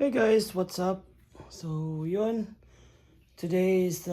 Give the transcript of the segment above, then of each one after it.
Hey guys, what's up? So yun, today is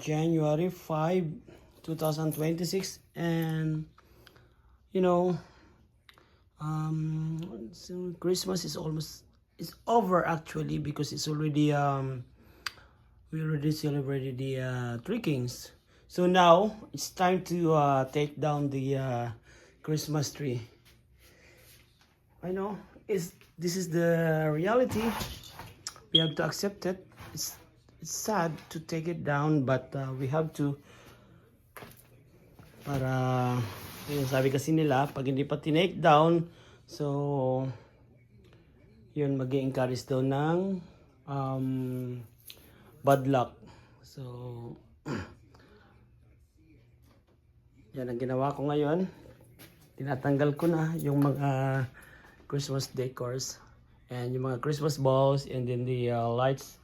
January 5, 2026 and you know, so Christmas is almost is over actually because it's already we already celebrated the Three Kings. So now it's time to take down the Christmas tree. I know is this is the reality. We have to accept it. It's sad to take it down, but we have to para yung sabi kasi nila pag hindi pa tinake down, so yun mag-encourage daw ng um, bad luck. So yan ang ginawa ko ngayon. Tinatanggal ko na yung mga Christmas decors and yung mga Christmas balls and then the lights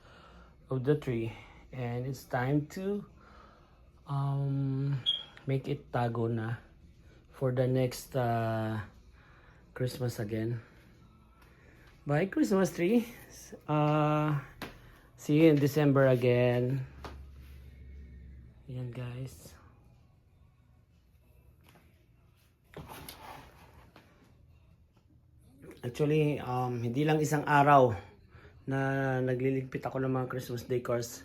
of the tree, and it's time to make it tago na for the next Christmas again. Bye Christmas tree. See you in December again. Yan guys. Actually, hindi lang isang araw na nagliligpit ako ng mga Christmas decors.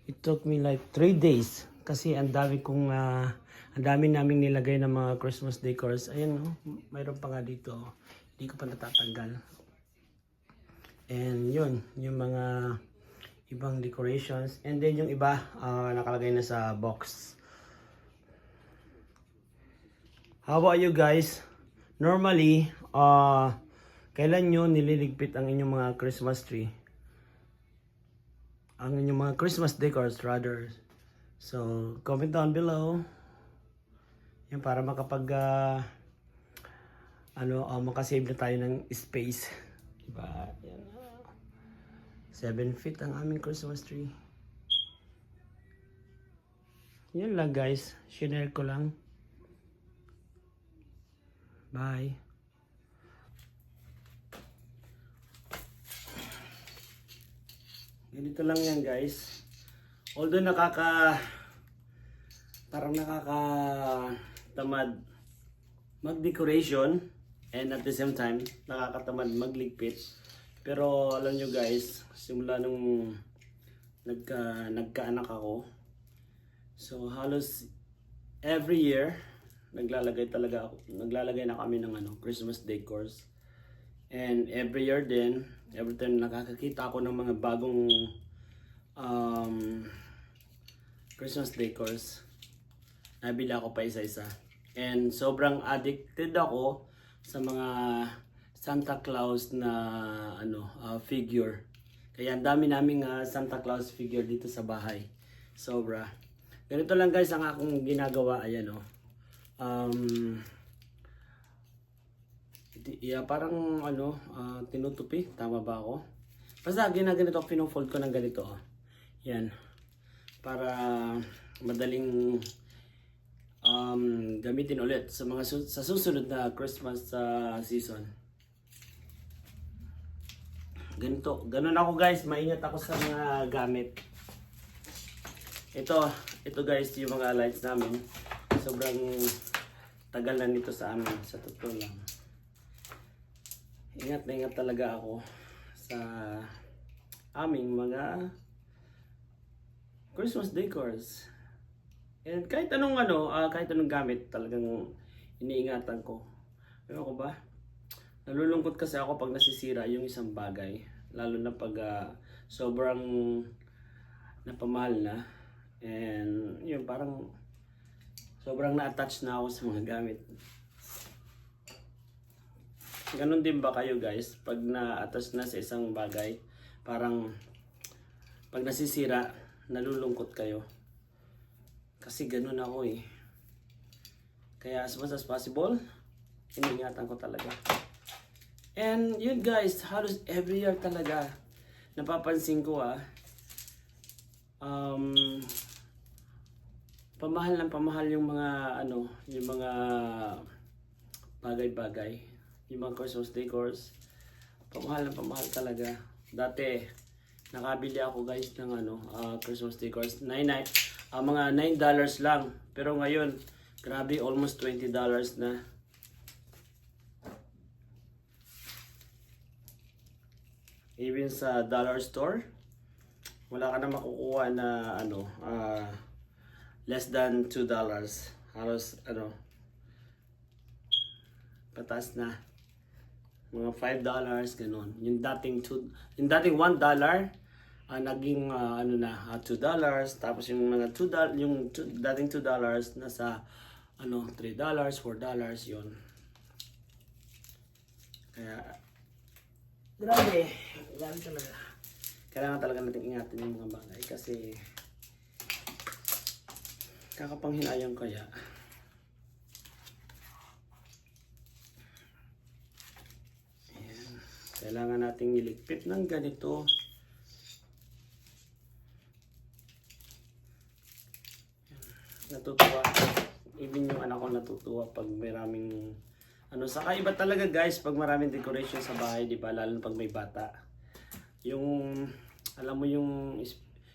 It took me like 3 days kasi ang dami naming nilagay ng mga Christmas decors. Ayan, oh, mayroon pa nga dito. Hindi ko pa natatanggal. And yun, yung mga ibang decorations. And then yung iba, nakalagay na sa box. How about you guys? Normally, kailan nyo nililigpit ang inyong mga Christmas tree? Ang inyong mga Christmas decors rather. So, comment down below. Yan para makapag makasave na tayo ng space. Diba? Yan. 7 feet ang aming Christmas tree. Yan lang guys. Share ko lang. Bye. Ganito lang yan guys. Although parang nakakatamad mag-decoration and at the same time nakakatamad magligpit. Pero alam nyo guys, simula nung nagkaanak ako, so halos every year naglalagay na kami ng Christmas decors. And every year din, every time nakakakita ako ng mga bagong Christmas decors, nabili ako pa isa-isa. And sobrang addicted ako sa mga Santa Claus na figure. Kaya ang dami naming Santa Claus figure dito sa bahay. Sobra. Ganito lang guys ang akong ginagawa. Ayan o. Parang tinutupi, tama ba ako? Basta ginaganito, pino-fold ko ng ganito. Yan. Para madaling gamitin ulit sa sa susunod na Christmas season. Ganun ako guys, maingat ako sa mga gamit. Ito guys, yung mga lights namin. Sobrang tagal na nito sa amin, sa totoo lang. Ingat na ingat talaga ako sa aming mga Christmas decors. And kahit anong gamit talagang iniingatan ko. Pero ako ba? Nalulungkot kasi ako pag nasisira yung isang bagay. Lalo na pag sobrang napamahal na. And yun, parang sobrang na-attach na ako sa mga gamit. Ganon din ba kayo guys? Pag na-attach na sa isang bagay, parang pag nasisira, nalulungkot kayo. Kasi ganon ako eh. Kaya as much as possible, iniingatan ko talaga. And yun guys, halos every year talaga, napapansin ko pamahal yung mga yung mga bagay-bagay. Yung mga Christmas decors, pamahal talaga. Dati, nakabili ako guys ng Christmas decors. Mga $9 lang. Pero ngayon, grabe, almost $20 na. Even sa dollar store, wala ka na makukuha na less than $2. Halos patas na. Mga $5 ganun. Yung dating $1 naging $2, tapos yung mga $2, dating $2 nasa $3, $4 yun. Kaya grabe talaga. Kailangan talaga natin ingatan yung mga bagay kasi kakapanghinayang kaya. Ayan. Kailangan nating iligpit ng ganito. Natutuwa. Even yung anak ko natutuwa pag maraming saka iba talaga guys pag maraming decoration sa bahay, di ba? Lalo pag may bata. Yung alam mo yung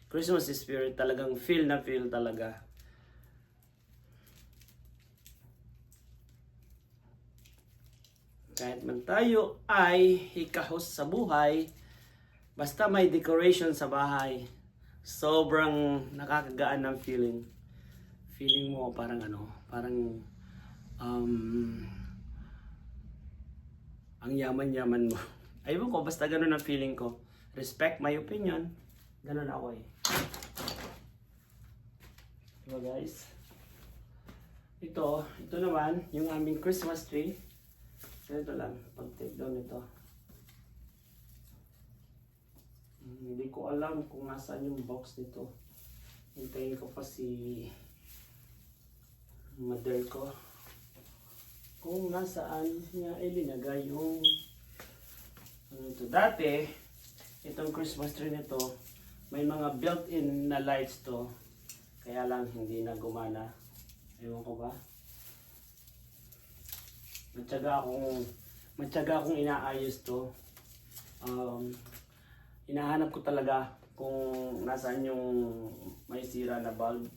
Christmas spirit talagang feel talaga. Kahit man tayo ay hikahos sa buhay, basta may decoration sa bahay, sobrang nakakagaan ng feeling. Feeling mo parang ang yaman-yaman mo. Ayun ko, basta ganun ang feeling ko. Respect my opinion. Ganun ako eh. Diba guys? Ito naman, yung aming Christmas tree. Ganito lang, pag-take down ito. Hindi ko alam kung nasaan yung box nito. Hintayin ko pa si mother ko kung nasaan niya ilinagay yung ito. Dati, itong Christmas tree nito, may mga built-in na lights to. Kaya lang hindi na gumana. Ewan ko ba? Matyaga akong inaayos to. Hinahanap ko talaga kung nasaan yung may sira na bulb.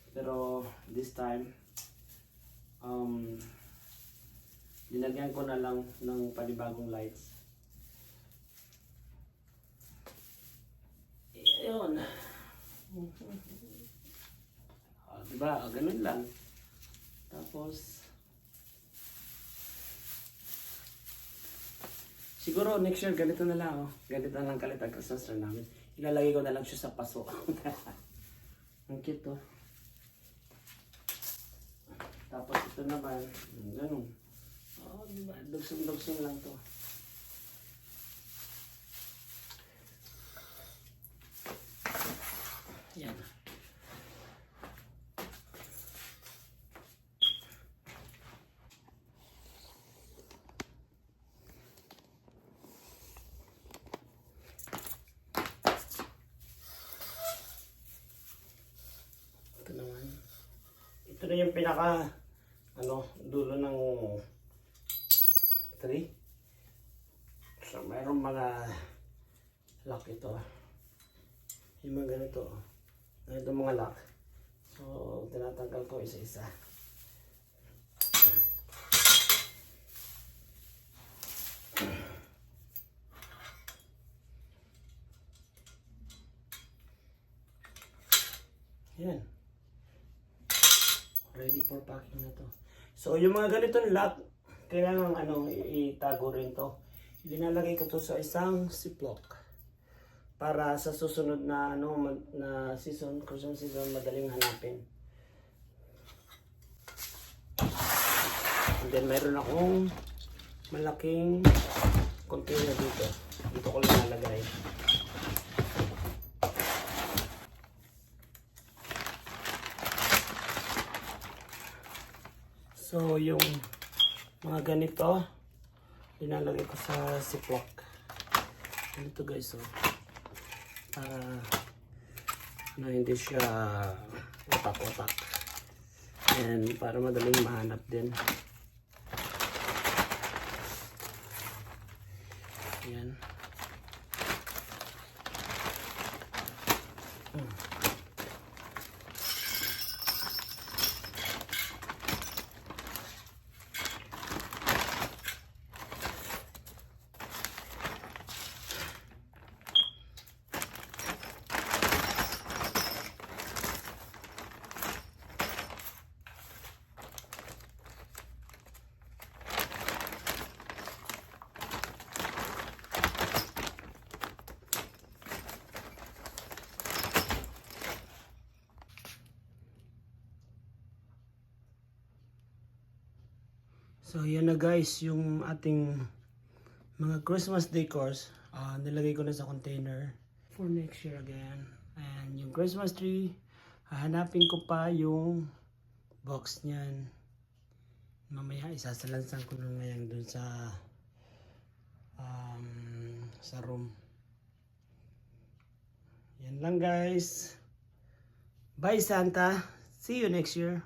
Pero this time, dinagyan ko na lang ng panibagong lights. Ayun. Diba? Ganun lang. Tapos, siguro next year ganito na lang. Ganito na lang kalit ang Christmas tree namin. Ilalagay ko na lang siya sa paso. Ang cute to. Tapos ito naman, ganun. Diba? Dugsong-dugsong lang to. Yan. Ito naman. Ito na yung pinaka dulo ng tree. So, mayroong mga lock ito. Yung mga ganito. Ito mga lock. So, tinatanggal ko isa-isa. Yan. Ready for packing na to. So, yung mga ganitong lock, kailangan itago rin to. Linalagay ko to sa isang ziplock. Para sa susunod na na season, Christmas season, madaling hanapin. And then mayroon akong malaking container dito. Dito ko lang nalagay. So yung mga ganito, linalagay ko sa ziplock. Ganito guys, so para hindi siya otak-otak. And para madaling mahanap din. Ayan. So yan na guys, yung ating mga Christmas decors. Nilagay ko na sa container for next year again. And yung Christmas tree, hahanapin ko pa yung box niyan. Mamaya isasalansan ko na ngayon dun sa room. Yan lang guys. Bye Santa. See you next year.